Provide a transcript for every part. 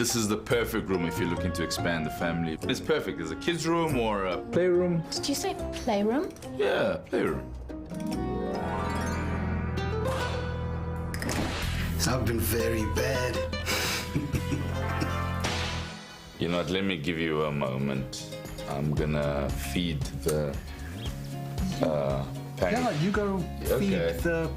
This is the perfect room if you're looking to expand the family. It's perfect. There's a kid's room or a playroom. Did you say playroom? Yeah, playroom. I've been very bad. You know what, let me give you a moment. I'm gonna feed the pancake. Yeah, you go feed Okay. the...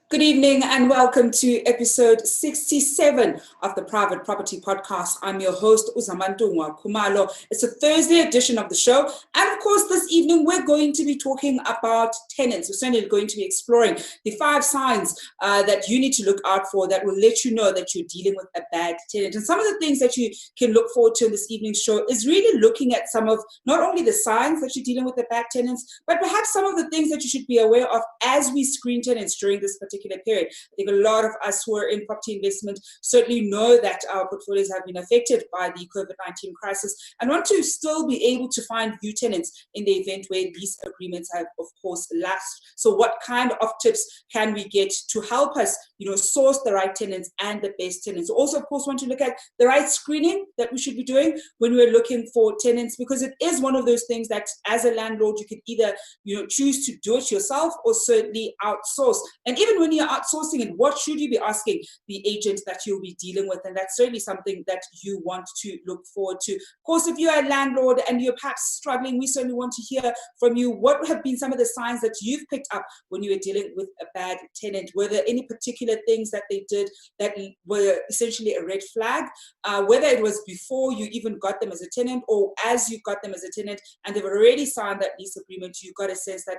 Good evening and welcome to episode 67 of the Private Property Podcast. I'm your host, Zama Khumalo. It's a Thursday edition of the show. And of course, this evening, we're going to be talking about tenants. We're certainly going to be exploring the 5 signs that you need to look out for that will let you know that you're dealing with a bad tenant. And some of the things that you can look forward to in this evening's show is really looking at some of not only the signs that you're dealing with the bad tenants, but perhaps some of the things that you should be aware of as we screen tenants during this particular period. I think a lot of us who are in property investment certainly know that our portfolios have been affected by the COVID-19 crisis and want to still be able to find new tenants in the event where lease agreements have, of course, lapsed. So what kind of tips can we get to help us, source the right tenants and the best tenants? Also, of course, want to look at the right screening that we should be doing when we're looking for tenants, because it is one of those things that as a landlord, you can either, choose to do it yourself or certainly outsource. And even when you're outsourcing it, what should you be asking the agent that you'll be dealing with? And that's certainly something that you want to look forward to. Of course, if you're a landlord and you're perhaps struggling, we certainly want to hear from you. What have been some of the signs that you've picked up when you were dealing with a bad tenant? Were there any particular things that they did that were essentially a red flag? Whether it was before you even got them as a tenant or as you got them as a tenant and they've already signed that lease agreement, you got a sense that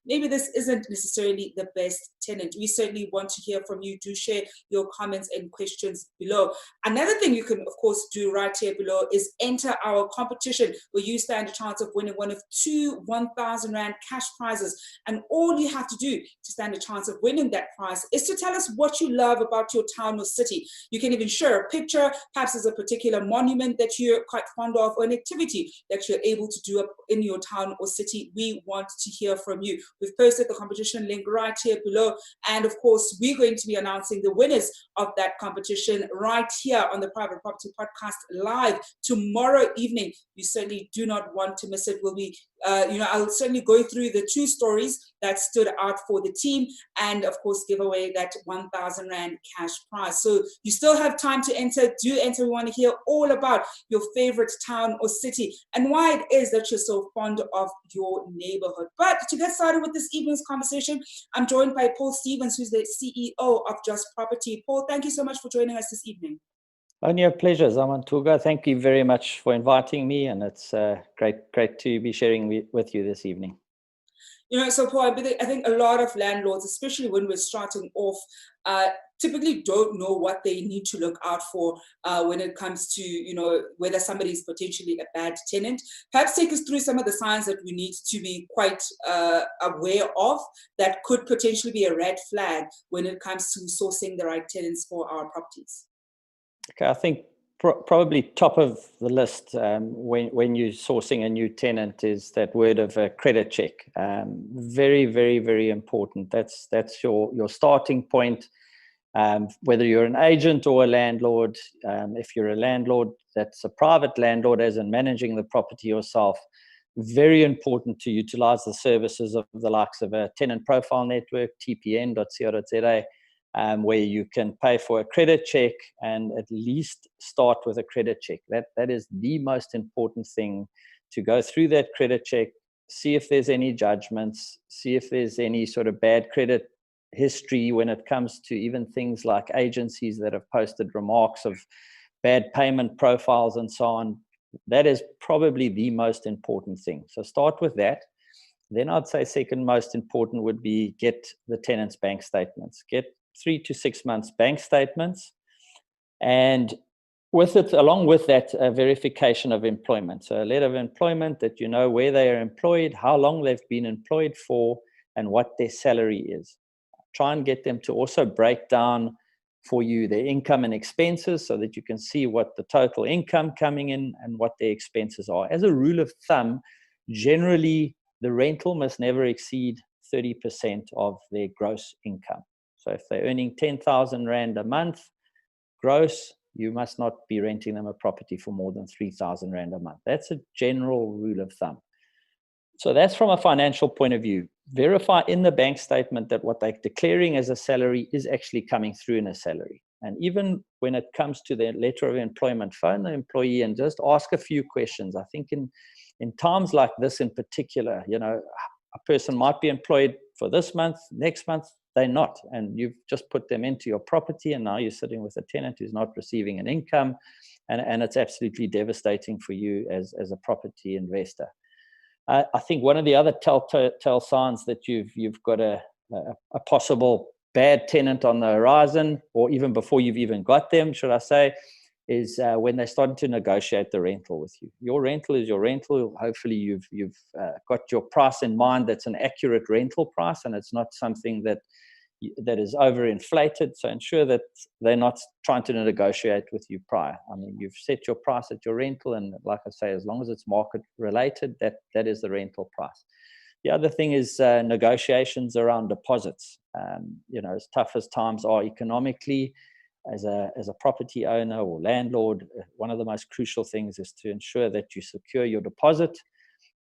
maybe this isn't necessarily the best tenant. We certainly want to hear from you. Do share your comments and questions below. Another thing you can, of course, do right here below is enter our competition where you stand a chance of winning one of 2 1,000 Rand cash prizes. And all you have to do to stand a chance of winning that prize is to tell us what you love about your town or city. You can even share a picture, perhaps there's a particular monument that you're quite fond of or an activity that you're able to do up in your town or city. We want to hear from you. We've posted the competition link right here below. And of course, we're going to be announcing the winners of that competition right here on the Private Property Podcast live tomorrow evening. You certainly do not want to miss it. We'll be I'll certainly go through the 2 stories that stood out for the team and, of course, give away that 1,000 Rand cash prize. So you still have time to enter. Do enter. We want to hear all about your favorite town or city and why it is that you're so fond of your neighborhood. But to get started with this evening's conversation, I'm joined by Paul Stevens, who's the CEO of Just Property. Paul, thank you so much for joining us this evening. Only a pleasure, Zamantuga. Thank you very much for inviting me, and it's great to be sharing with you this evening. So Paul, I think a lot of landlords, especially when we're starting off, typically don't know what they need to look out for when it comes to, whether somebody is potentially a bad tenant. Perhaps take us through some of the signs that we need to be quite aware of that could potentially be a red flag when it comes to sourcing the right tenants for our properties. Okay, I think Probably top of the list when you're sourcing a new tenant is that word of a credit check. Very, very, very important. That's your starting point. Whether you're an agent or a landlord, if you're a landlord that's a private landlord, as in managing the property yourself, very important to utilize the services of the likes of a tenant profile network, tpn.co.za, where you can pay for a credit check and at least start with a credit check. That is the most important thing, to go through that credit check, see if there's any judgments, see if there's any sort of bad credit history when it comes to even things like agencies that have posted remarks of bad payment profiles and so on. That is probably the most important thing. So start with that. Then I'd say second most important would be get the tenant's bank statements. Get 3 to 6 months bank statements, and with it, along with that, a verification of employment. So a letter of employment that you know where they are employed, how long they've been employed for, and what their salary is. Try and get them to also break down for you their income and expenses so that you can see what the total income coming in and what their expenses are. As a rule of thumb, generally the rental must never exceed 30% of their gross income. So if they're earning 10,000 Rand a month gross, you must not be renting them a property for more than 3,000 Rand a month. That's a general rule of thumb. So that's from a financial point of view. Verify in the bank statement that what they're declaring as a salary is actually coming through in a salary. And even when it comes to the letter of employment, phone the employee and just ask a few questions. I think in times like this in particular, you know, a person might be employed for this month, next month they're not. And you've just put them into your property and now you're sitting with a tenant who's not receiving an income. And it's absolutely devastating for you as a property investor. I think one of the other telltale signs that you've got a possible bad tenant on the horizon, or even before you've even got them, should I say, is when they're starting to negotiate the rental with you. Your rental is your rental. Hopefully you've got your price in mind that's an accurate rental price, and it's not something that is overinflated. So ensure that they're not trying to negotiate with you prior. I mean, you've set your price at your rental, and like I say, as long as it's market related, that is the rental price. The other thing is negotiations around deposits. You know, as tough as times are economically, as a property owner or landlord, one of the most crucial things is to ensure that you secure your deposit.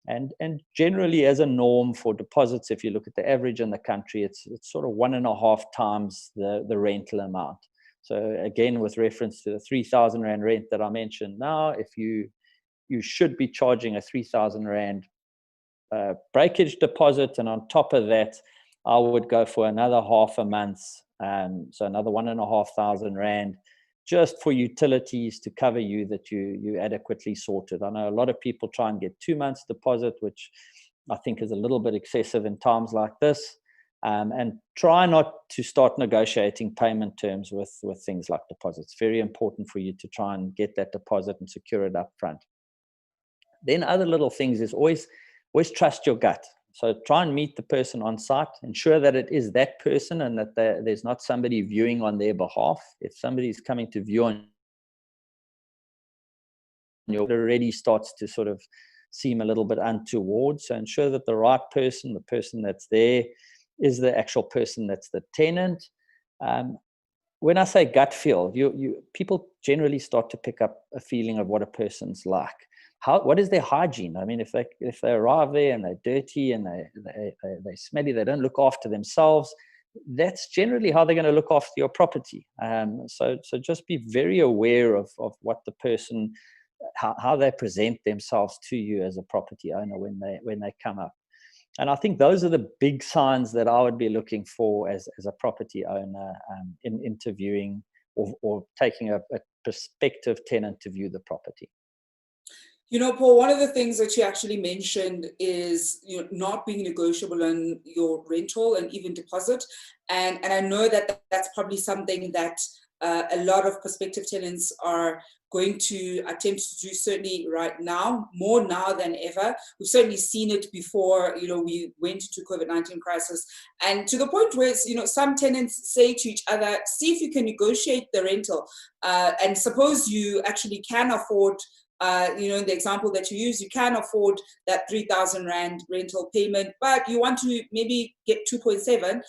And generally, as a norm for deposits, if you look at the average in the country, it's sort of 1.5 times the rental amount. So again, with reference to the 3,000 Rand rent that I mentioned now, if you should be charging a 3,000 Rand breakage deposit, and on top of that, I would go for another half a month, so another 1,500 Rand, just for utilities to cover you, that you adequately sorted. I know a lot of people try and get 2 months deposit, which I think is a little bit excessive in times like this. And try not to start negotiating payment terms with things like deposits. Very important for you to try and get that deposit and secure it up front. Then other little things is always trust your gut. So try and meet the person on site. Ensure that it is that person and that there's not somebody viewing on their behalf. If somebody's coming to view on your, it already starts to sort of seem a little bit untoward. So ensure that the right person, the person that's there, is the actual person that's the tenant. When I say gut feel, people generally start to pick up a feeling of what a person's like. What is their hygiene? I mean, if they arrive there and they're dirty and they're smelly, they don't look after themselves, that's generally how they're going to look after your property. So just be very aware of what the person, how they present themselves to you as a property owner when they come up. And I think those are the big signs that I would be looking for as a property owner in interviewing or taking a prospective tenant to view the property. You know, Paul, one of the things that you actually mentioned is not being negotiable on your rental and even deposit. And I know that that's probably something that a lot of prospective tenants are going to attempt to do, certainly right now, more now than ever. We've certainly seen it before, we went into COVID-19 crisis, and to the point where, some tenants say to each other, see if you can negotiate the rental, and suppose you actually can afford, in the example that you use, you can afford that 3,000 Rand rental payment, but you want to maybe get 2.7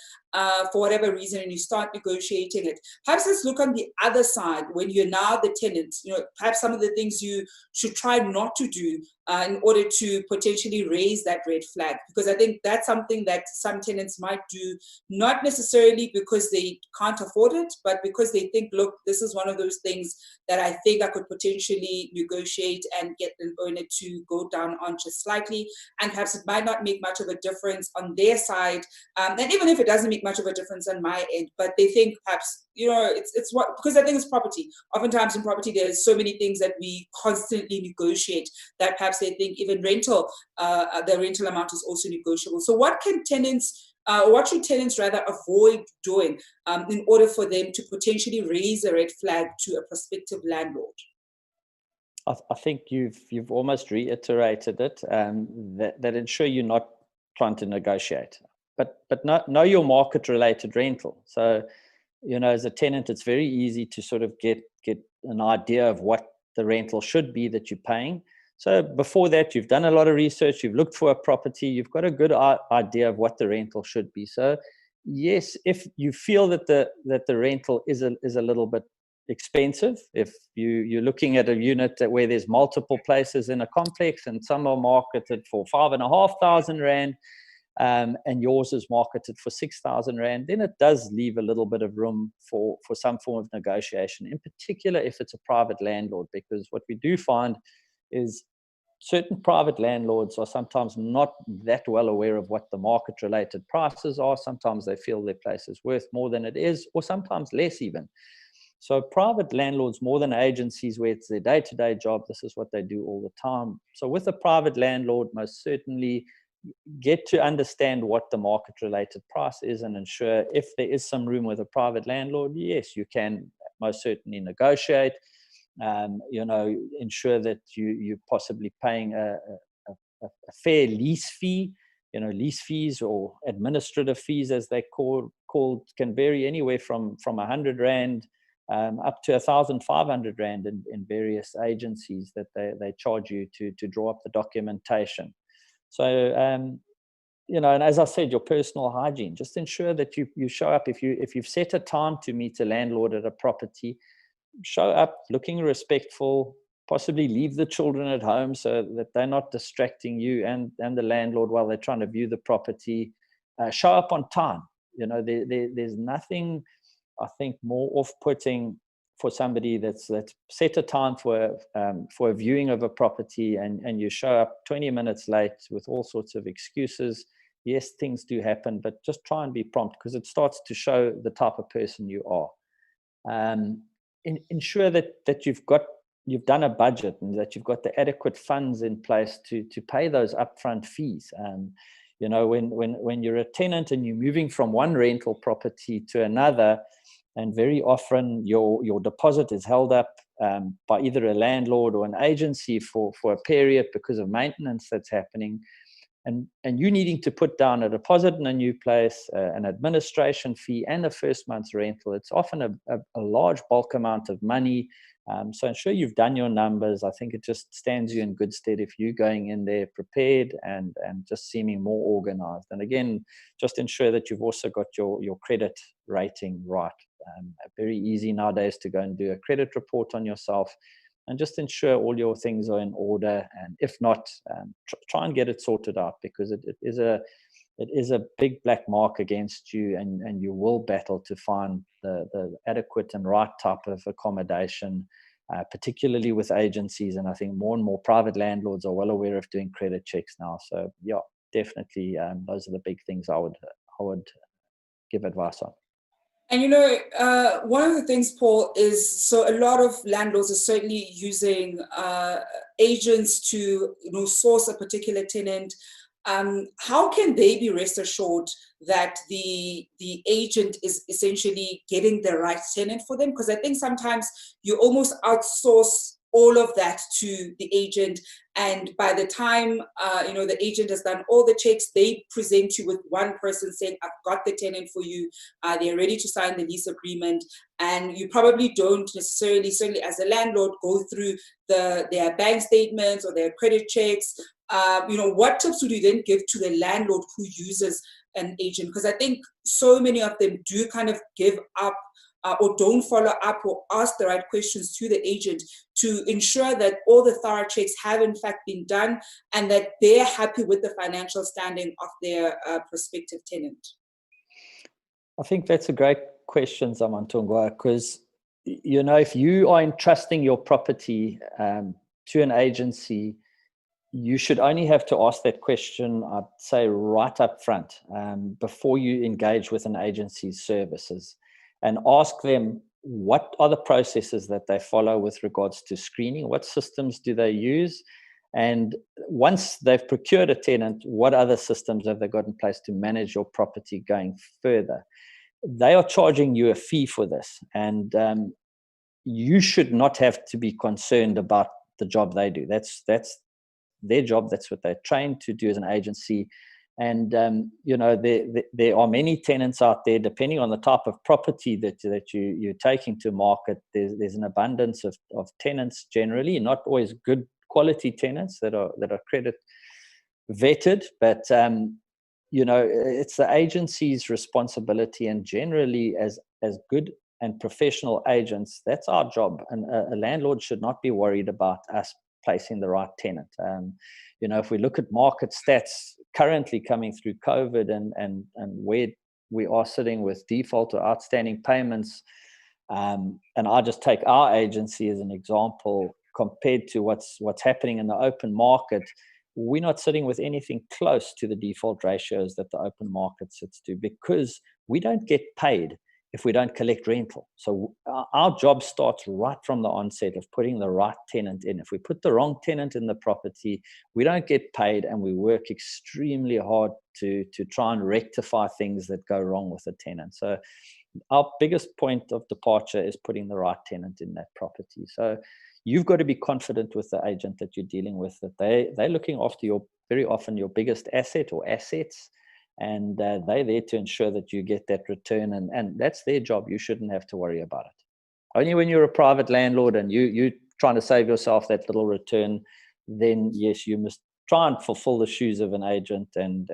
for whatever reason, and you start negotiating it. Perhaps let's look on the other side when you're now the tenant, perhaps some of the things you should try not to do in order to potentially raise that red flag, because I think that's something that some tenants might do, not necessarily because they can't afford it, but because they think, look, this is one of those things that I think I could potentially negotiate and get an owner to go down on just slightly, and perhaps it might not make much of a difference on their side, and even if it doesn't make much of a difference on my end, but they think perhaps, it's what, because I think it's property. Oftentimes in property, there's so many things that we constantly negotiate that perhaps they think even rental, the rental amount is also negotiable. So what should tenants rather avoid doing in order for them to potentially raise a red flag to a prospective landlord? I think you've almost reiterated it, that ensure you're not trying to negotiate, but know your market related rental. So, as a tenant, it's very easy to sort of get an idea of what the rental should be that you're paying. So before that, you've done a lot of research, you've looked for a property, you've got a good idea of what the rental should be. So yes, if you feel that the rental is a little bit expensive, if you're looking at a unit where there's multiple places in a complex and some are marketed for 5,500 Rand, and yours is marketed for 6,000 Rand, then it does leave a little bit of room for some form of negotiation, in particular if it's a private landlord, because what we do find is certain private landlords are sometimes not that well aware of what the market related prices are. Sometimes they feel their place is worth more than it is, or sometimes less even. So private landlords, more than agencies where it's their day-to-day job, this is what they do all the time. So with a private landlord, most certainly get to understand what the market related price is and ensure if there is some room with a private landlord, yes, you can most certainly negotiate. Ensure that you're possibly paying a fair lease fee. Lease fees or administrative fees, as they're called, can vary anywhere from 100 Rand up to 1,500 Rand in various agencies that they charge you to draw up the documentation. So, and as I said, your personal hygiene, just ensure that you show up. If you've set a time to meet a landlord at a property, show up looking respectful, possibly leave the children at home so that they're not distracting you and the landlord while they're trying to view the property. Show up on time. There's nothing, I think, more off-putting for somebody that's set a time for a viewing of a property and you show up 20 minutes late with all sorts of excuses. Yes, things do happen, but just try and be prompt, because it starts to show the type of person you are. Ensure that you've done a budget and that you've got the adequate funds in place to pay those upfront fees. When you're a tenant and you're moving from one rental property to another, and very often your deposit is held up by either a landlord or an agency for a period because of maintenance that's happening, and you needing to put down a deposit in a new place, an administration fee, and a first month's rental, it's often a large bulk amount of money. So ensure you've done your numbers. I think it just stands you in good stead if you're going in there prepared and just seeming more organized. And again, just ensure that you've also got your credit rating right. Very easy nowadays to go and do a credit report on yourself and just ensure all your things are in order. And if not, try and get it sorted out, because it is a big black mark against you, and you will battle to find the adequate and right type of accommodation, particularly with agencies. And I think more and more private landlords are well aware of doing credit checks now. So yeah, definitely those are the big things I would give advice on. And one of the things, Paul, is so a lot of landlords are certainly using agents to source a particular tenant. how can they be rest assured that the agent is essentially getting the right tenant for them? Because I think sometimes you almost outsource all of that to the agent, and by the time the agent has done all the checks, they present you with one person saying, "I've got the tenant for you. They're ready to sign the lease agreement," and you probably don't necessarily, certainly as a landlord, go through their bank statements or their credit checks. What tips would you then give to the landlord who uses an agent? Because I think so many of them do kind of give up or don't follow up or ask the right questions to the agent to ensure that all the thorough checks have in fact been done and that they're happy with the financial standing of their prospective tenant. I think that's a great question, Zamantungwa, because, if you are entrusting your property to an agency, you should only have to ask that question, I'd say, right up front before you engage with an agency's services, and ask them what are the processes that they follow with regards to screening, what systems do they use, and once they've procured a tenant, what other systems have they got in place to manage your property going further. They are charging you a fee for this, and you should not have to be concerned about the job they do. That's their job. That's what they're trained to do as an agency. And there are many tenants out there, depending on the type of property that you're taking to market. There's an abundance of tenants generally, not always good quality tenants that are credit vetted, but it's the agency's responsibility, and generally as good and professional agents, that's our job. And a landlord should not be worried about us placing the right tenant. If we look at market stats currently coming through COVID and where we are sitting with default or outstanding payments, and I just take our agency as an example, compared to what's happening in the open market, we're not sitting with anything close to the default ratios that the open market sits to, because we don't get paid if we don't collect rental. So our job starts right from the onset of putting the right tenant in. If we put the wrong tenant in the property, we don't get paid, and we work extremely hard to try and rectify things that go wrong with a tenant. So our biggest point of departure is putting the right tenant in that property. So you've got to be confident with the agent that you're dealing with, that they're looking after very often your biggest asset or assets, and they're there to ensure that you get that return, and that's their job. You shouldn't have to worry about it. Only when you're a private landlord and you're trying to save yourself that little return, then yes, you must try and fulfill the shoes of an agent and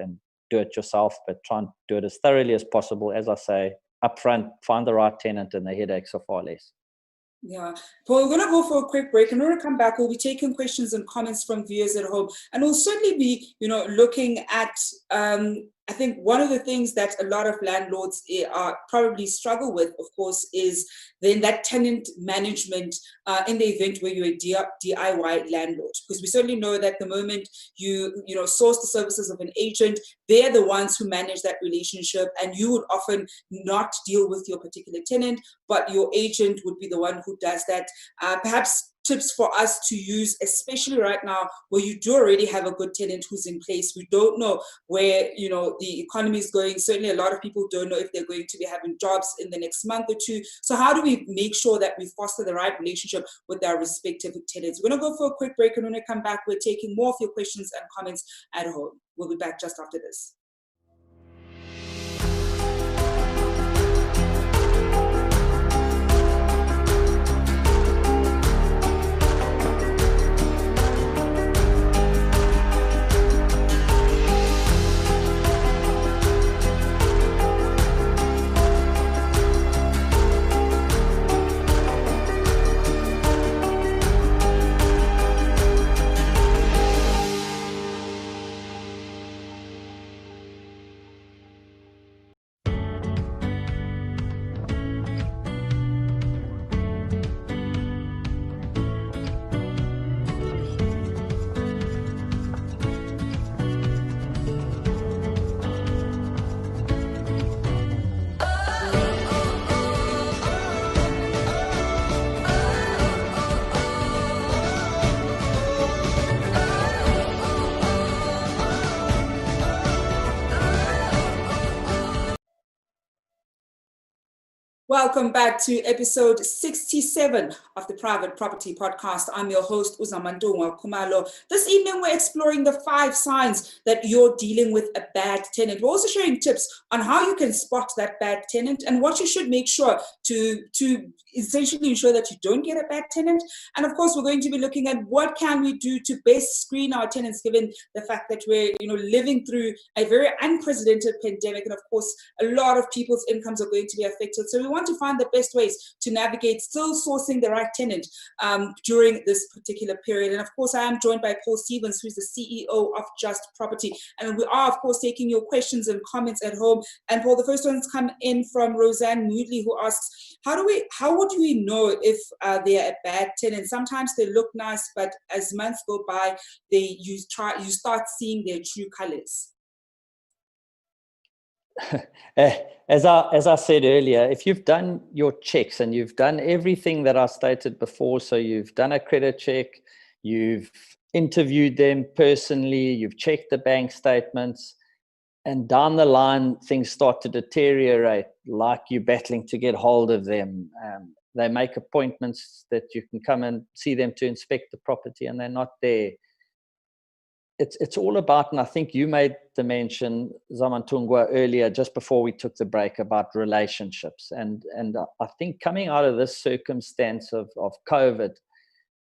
do it yourself, but try and do it as thoroughly as possible. As I say, upfront, find the right tenant, and the headaches are far less. Yeah, Paul, we're going to go for a quick break, and when we come back, we'll be taking questions and comments from viewers at home, and we'll certainly be, looking at, I think one of the things that a lot of landlords probably struggle with, of course, is then that tenant management in the event where you're a DIY landlord, because we certainly know that the moment you source the services of an agent, they're the ones who manage that relationship, and you would often not deal with your particular tenant, but your agent would be the one who does that. Perhaps tips for us to use, especially right now where you do already have a good tenant who's in place. We don't know where the economy is going. Certainly a lot of people don't know if they're going to be having jobs in the next month or two. So how do we make sure that we foster the right relationship with our respective tenants? We're going to go for a quick break, and when we come back, we're taking more of your questions and comments at home. We'll be back just after this. Welcome back to episode 67 of the Private Property Podcast. I'm your host, Zama Khumalo. This evening, we're exploring the 5 signs that you're dealing with a bad tenant. We're also sharing tips on how you can spot that bad tenant and what you should make sure to essentially ensure that you don't get a bad tenant. And of course, we're going to be looking at what can we do to best screen our tenants, given the fact that we're living through a very unprecedented pandemic. And of course, a lot of people's incomes are going to be affected. So we want to find the best ways to navigate still sourcing the right tenant during this particular period. And of course, I am joined by Paul Stevens, who is the CEO of Just Property. And we are, of course, taking your questions and comments at home. And Paul, the first one's come in from Roseanne Moodley, who asks, how would we know if they're a bad tenant? Sometimes they look nice, but as months go by, you start seeing their true colors. As I said earlier, if you've done your checks and you've done everything that I stated before, so you've done a credit check, you've interviewed them personally, you've checked the bank statements, and down the line things start to deteriorate, like you're battling to get hold of them. They make appointments that you can come and see them to inspect the property, and they're not there. It's all about, and I think you made the mention, Zamantungwa, earlier, just before we took the break, about relationships. And I think coming out of this circumstance of COVID,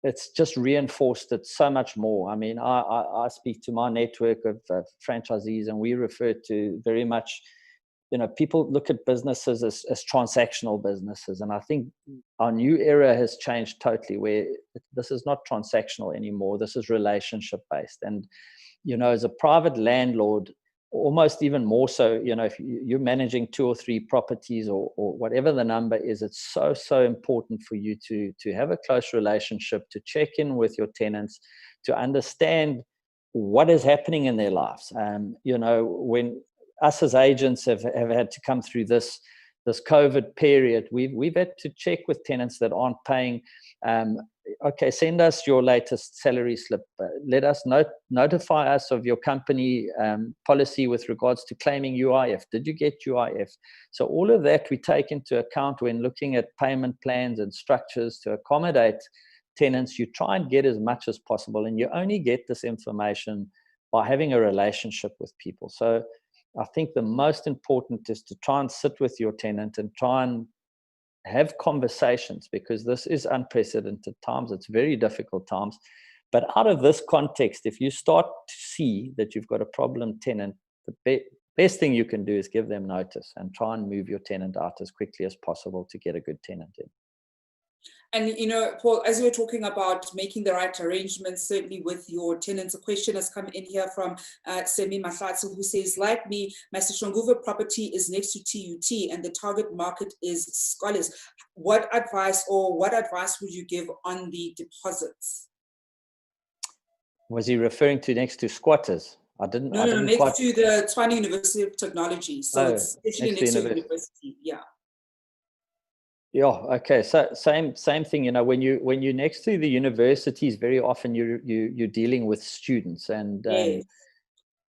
it's just reinforced it so much more. I mean, I speak to my network of franchisees, and we refer to very much, people look at businesses as transactional businesses. And I think our new era has changed totally, where this is not transactional anymore. This is relationship based. And, as a private landlord, almost even more so, if you're managing 2 or 3 properties or whatever the number is, it's so important for you to have a close relationship, to check in with your tenants, to understand what is happening in their lives. When us as agents have had to come through this COVID period, we've had to check with tenants that aren't paying. Okay, send us your latest salary slip. Let us notify us of your company policy with regards to claiming UIF. Did you get UIF? So all of that we take into account when looking at payment plans and structures to accommodate tenants. You try and get as much as possible, and you only get this information by having a relationship with people. So I think the most important is to try and sit with your tenant and try and have conversations, because this is unprecedented times. It's very difficult times. But out of this context, if you start to see that you've got a problem tenant, the best thing you can do is give them notice and try and move your tenant out as quickly as possible to get a good tenant in. And, Paul, as we were talking about making the right arrangements, certainly with your tenants, a question has come in here from Semi Mahlatsu, who says, like me, my Sishonguve property is next to TUT and the target market is scholars. What advice would you give on the deposits? Was he referring to next to squatters? No, next to the Tshwane University of Technology. So it's actually next to the university, yeah. Yeah. Okay. So same thing. When you're next to the universities, very often you're dealing with students, and yes.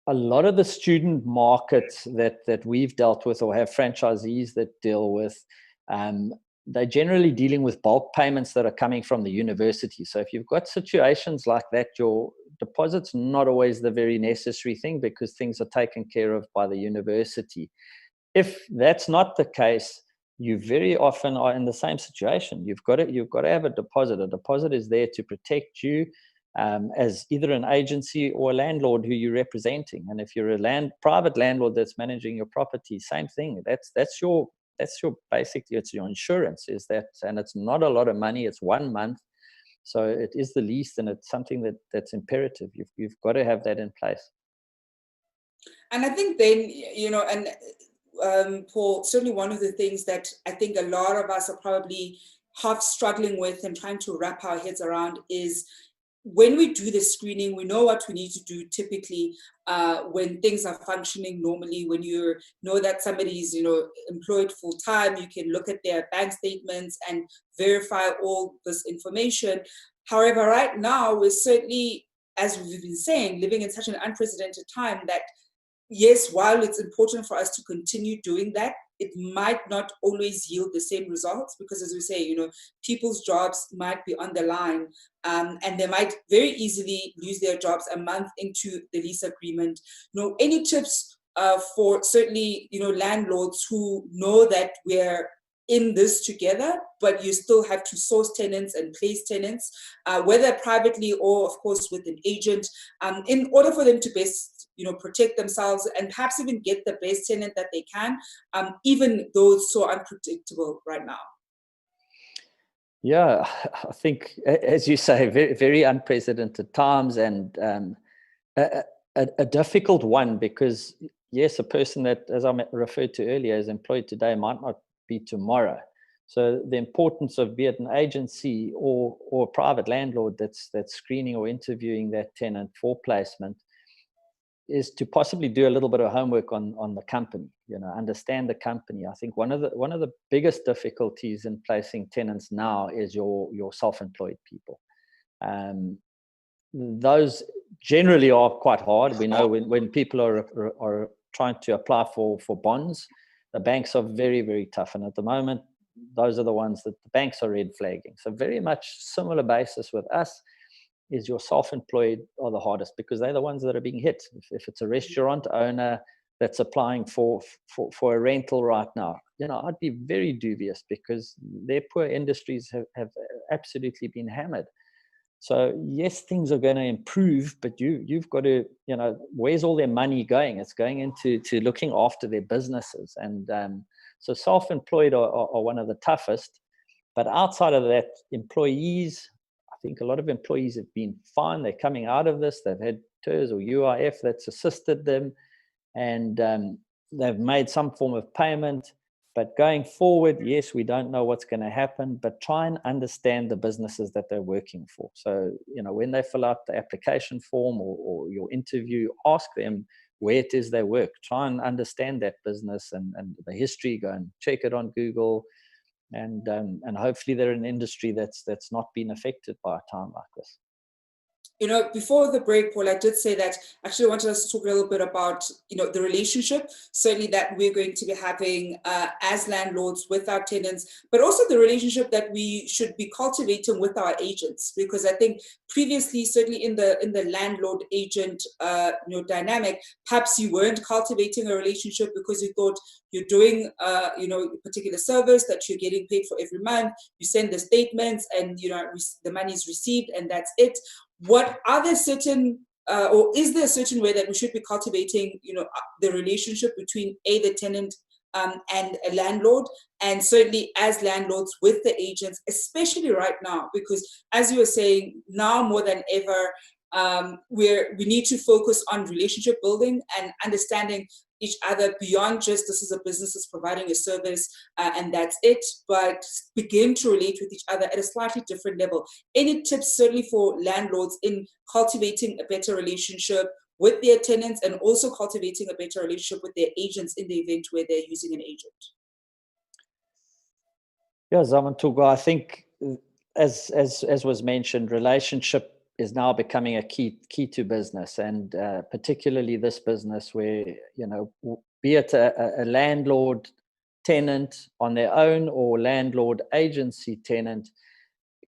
A lot of the student markets that we've dealt with or have franchisees that deal with, they're generally dealing with bulk payments that are coming from the university. So if you've got situations like that, your deposit's not always the very necessary thing, because things are taken care of by the university. If that's not the case, you very often are in the same situation. You've got to have a deposit. A deposit is there to protect you as either an agency or a landlord who you're representing. And if you're a private landlord that's managing your property, same thing. That's your basically, it's your insurance. And it's not a lot of money. It's 1 month, so it is the least, and it's something that's imperative. You've got to have that in place. And I think then Paul, certainly one of the things that I think a lot of us are probably half struggling with and trying to wrap our heads around is, when we do the screening, we know what we need to do typically when things are functioning normally. When you know that somebody's employed full time, you can look at their bank statements and verify all this information. However, right now we're certainly, as we've been saying, living in such an unprecedented time that, yes, while it's important for us to continue doing that, it might not always yield the same results because, as we say, people's jobs might be on the line, and they might very easily lose their jobs a month into the lease agreement. Any tips for certainly, landlords who know that we're in this together, but you still have to source tenants and place tenants, whether privately or, of course, with an agent, in order for them to best, protect themselves and perhaps even get the best tenant that they can, even though it's so unpredictable right now? Yeah, I think, as you say, very, very unprecedented times, and a difficult one because, yes, a person that, as I referred to earlier, is employed today might not be tomorrow. So the importance of, be it an agency or a private landlord that's screening or interviewing that tenant for placement, is to possibly do a little bit of homework on the company, understand the company. I think one of the biggest difficulties in placing tenants now is your self-employed people. Those generally are quite hard. We know when people are trying to apply for bonds, the banks are very, very tough. And at the moment, those are the ones that the banks are red flagging. So very much similar basis with us is your self-employed are the hardest because they're the ones that are being hit. If it's a restaurant owner that's applying for a rental right now, I'd be very dubious because their poor industries have absolutely been hammered. So yes, things are going to improve, but you've got to, where's all their money going? It's going into looking after their businesses. And so self-employed are one of the toughest. But outside of that, employees, I think a lot of employees have been fine. They're coming out of this. They've had TERS or UIF that's assisted them, and they've made some form of payment. But going forward, yes, we don't know what's going to happen, but try and understand the businesses that they're working for. So, when they fill out the application form or your interview, ask them where it is they work. Try and understand that business and the history. Go and check it on Google. And hopefully they're in an industry that's not been affected by a time like this. Before the break, Paul, I did say that actually I wanted us to talk a little bit about, the relationship, certainly that we're going to be having as landlords with our tenants, but also the relationship that we should be cultivating with our agents. Because I think previously, certainly in the landlord agent dynamic, perhaps you weren't cultivating a relationship because you thought you're doing a particular service that you're getting paid for every month. You send the statements and the money is received and that's it. What are there certain, or is there a certain way that we should be cultivating, the relationship between the tenant and a landlord, and certainly as landlords with the agents, especially right now, because as you were saying, now more than ever, we need to focus on relationship building and understanding each other beyond just this is a business that's providing a service and that's it, but begin to relate with each other at a slightly different level. Any tips certainly for landlords in cultivating a better relationship with their tenants and also cultivating a better relationship with their agents in the event where they're using an agent? Yeah, Zama, I think as was mentioned, relationship is now becoming a key to business, and particularly this business where, be it a landlord tenant on their own or landlord agency tenant,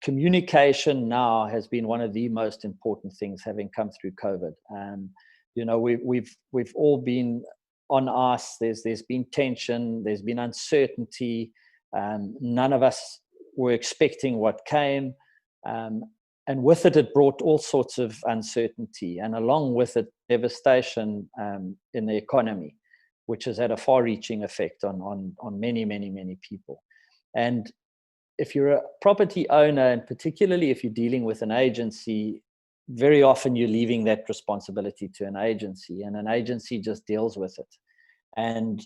communication now has been one of the most important things having come through COVID. We've all been on ice. There's been tension. There's been uncertainty. None of us were expecting what came. And with it brought all sorts of uncertainty, and along with it, devastation in the economy, which has had a far-reaching effect on many, many, many people. And if you're a property owner, and particularly if you're dealing with an agency, very often you're leaving that responsibility to an agency, and an agency just deals with it. And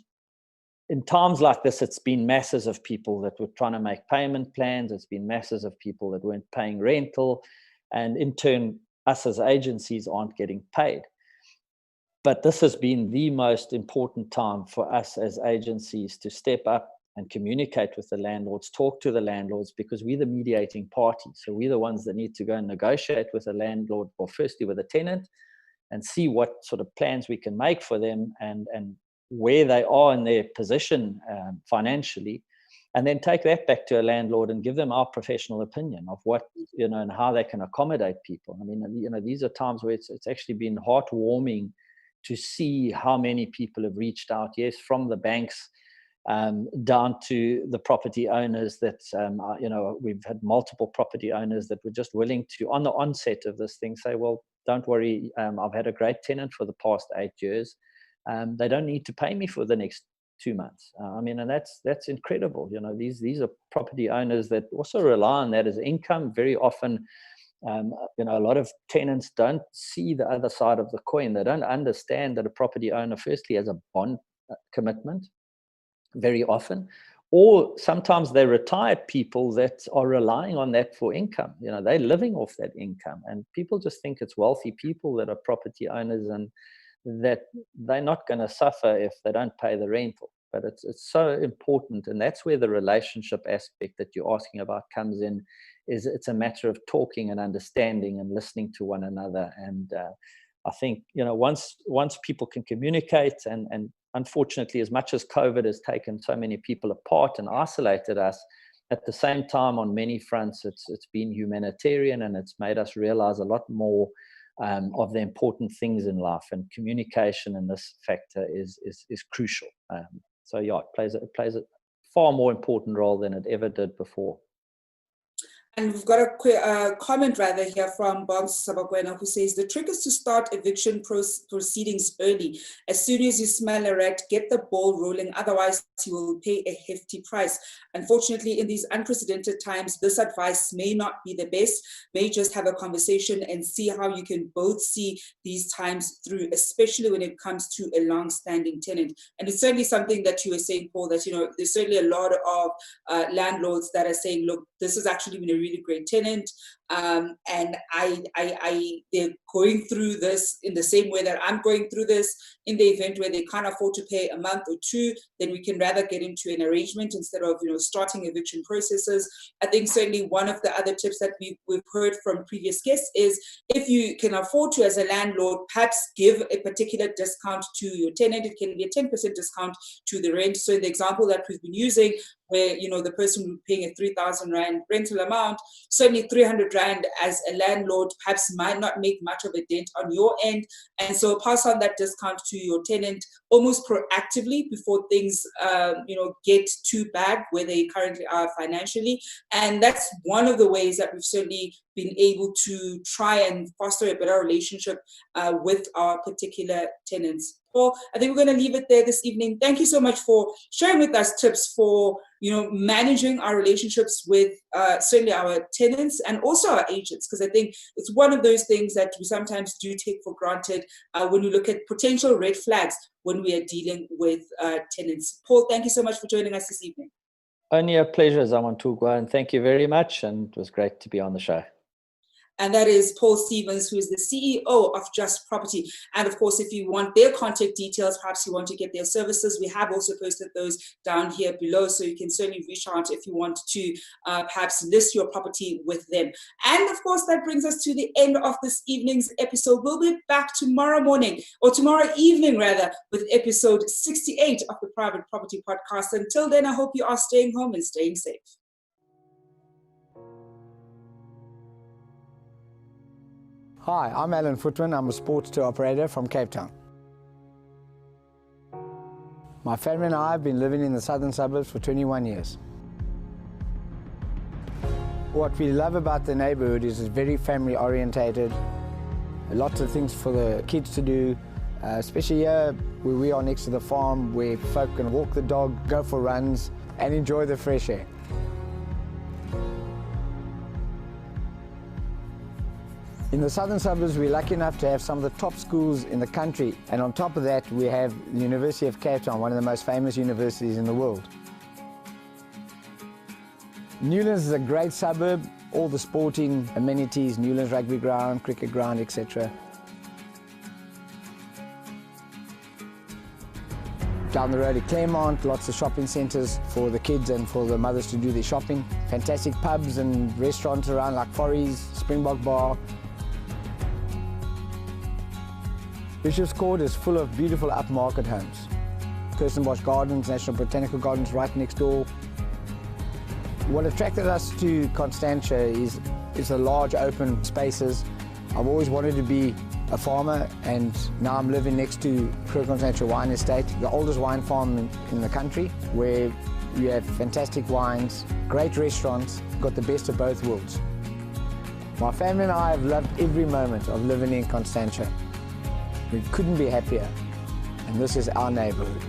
in times like this, it's been masses of people that were trying to make payment plans. It's been masses of people that weren't paying rental. And in turn, us as agencies aren't getting paid. But this has been the most important time for us as agencies to step up and communicate with the landlords, talk to the landlords, because we're the mediating party. So we're the ones that need to go and negotiate with the landlord, or firstly with the tenant, and see what sort of plans we can make for them, and where they are in their position financially, and then take that back to a landlord and give them our professional opinion of what, and how they can accommodate people. I mean, these are times where it's actually been heartwarming to see how many people have reached out, yes, from the banks down to the property owners that, we've had multiple property owners that were just willing to, on the onset of this thing, say, well, don't worry, I've had a great tenant for the past 8 years. They don't need to pay me for the next 2 months. And that's incredible. These are property owners that also rely on that as income. Very often, a lot of tenants don't see the other side of the coin. They don't understand that a property owner firstly has a bond commitment very often, or sometimes they're retired people that are relying on that for income. They're living off that income, and people just think it's wealthy people that are property owners and that they're not going to suffer if they don't pay the rental. But it's so important, and that's where the relationship aspect that you're asking about comes in. Is it's a matter of talking and understanding and listening to one another. And I think once people can communicate, and unfortunately, as much as COVID has taken so many people apart and isolated us, at the same time, on many fronts, it's been humanitarian, and it's made us realize a lot more of the important things in life, and communication in this factor is crucial. So yeah, it plays a far more important role than it ever did before. And we've got a quick comment rather here from Bob Sabakwena, who says the trick is to start eviction proceedings early. As soon as you smell a rat, get the ball rolling. Otherwise, you will pay a hefty price. Unfortunately, in these unprecedented times, this advice may not be the best. May just have a conversation and see how you can both see these times through, especially when it comes to a long-standing tenant. And it's certainly something that you were saying, Paul, that there's certainly a lot of landlords that are saying, look, this has actually been a really great tenant, and they're going through this in the same way that I'm going through this. In the event where they can't afford to pay a month or two, then we can rather get into an arrangement instead of starting eviction processes. I think certainly one of the other tips that we've heard from previous guests is, if you can afford to, as a landlord, perhaps give a particular discount to your tenant. It can be a 10% discount to the rent. So in the example that we've been using, where the person who's paying a 3,000 Rand rental amount, certainly 300 Rand as a landlord perhaps might not make much of a dent on your end, and so pass on that discount to your tenant almost proactively before things get too bad where they currently are financially. And that's one of the ways that we've certainly been able to try and foster a better relationship with our particular tenants. Paul, I think we're going to leave it there this evening. Thank you so much for sharing with us tips for managing our relationships with certainly our tenants and also our agents, because I think it's one of those things that we sometimes do take for granted when we look at potential red flags when we are dealing with tenants. Paul, thank you so much for joining us this evening. Only a pleasure, Zama, and thank you very much, and it was great to be on the show. And that is Paul Stevens, who is the CEO of Just Property. And of course, if you want their contact details, perhaps you want to get their services, we have also posted those down here below. So you can certainly reach out if you want to perhaps list your property with them. And of course, that brings us to the end of this evening's episode. We'll be back tomorrow morning, or tomorrow evening rather, with episode 68 of the Private Property Podcast. Until then, I hope you are staying home and staying safe. Hi, I'm Alan Footman. I'm a sports tour operator from Cape Town. My family and I have been living in the southern suburbs for 21 years. What we love about the neighborhood is it's very family orientated. Lots of things for the kids to do, especially here where we are next to the farm, where folk can walk the dog, go for runs and enjoy the fresh air. In the southern suburbs, we're lucky enough to have some of the top schools in the country, and on top of that, we have the University of Cape Town, one of the most famous universities in the world. Newlands is a great suburb, all the sporting amenities, Newlands rugby ground, cricket ground, etc. Down the road at Claremont, lots of shopping centres for the kids and for the mothers to do their shopping. Fantastic pubs and restaurants around like Forries, Springbok Bar. Bishop's Court is full of beautiful upmarket homes. Kirstenbosch Gardens, National Botanical Gardens right next door. What attracted us to Constantia is the large open spaces. I've always wanted to be a farmer, and now I'm living next to Constantia Wine Estate, the oldest wine farm in the country, where you have fantastic wines, great restaurants, got the best of both worlds. My family and I have loved every moment of living in Constantia. We couldn't be happier, and this is our neighborhood.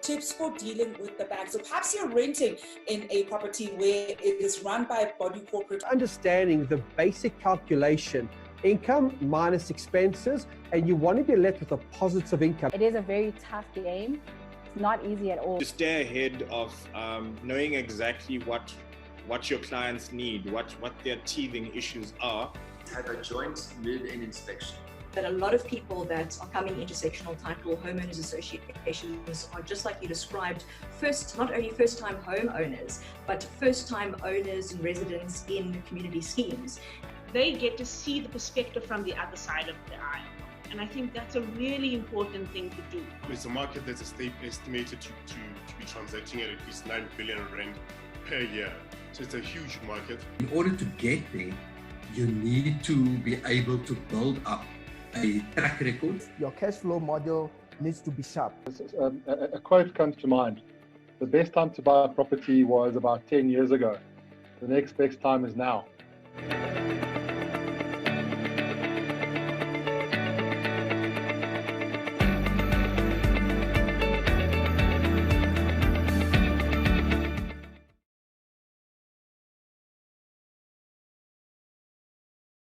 Tips for dealing with the bank. So perhaps you're renting in a property where it is run by a body corporate. Understanding the basic calculation, income minus expenses, and you want to be left with a positive income. It is a very tough game. It's not easy at all. To stay ahead of knowing exactly what your clients need, what their teething issues are. Have a joint move-in inspection. That a lot of people that are coming into sectional title homeowners associations are, just like you described, not only first-time homeowners, but first-time owners and residents in community schemes. They get to see the perspective from the other side of the aisle. And I think that's a really important thing to do. It's a market that's estimated to be transacting at least 9 billion rand per year. So it's a huge market. In order to get there, you need to be able to build up a track record. Your cash flow model needs to be sharp. A quote comes to mind. The best time to buy a property was about 10 years ago. The next best time is now.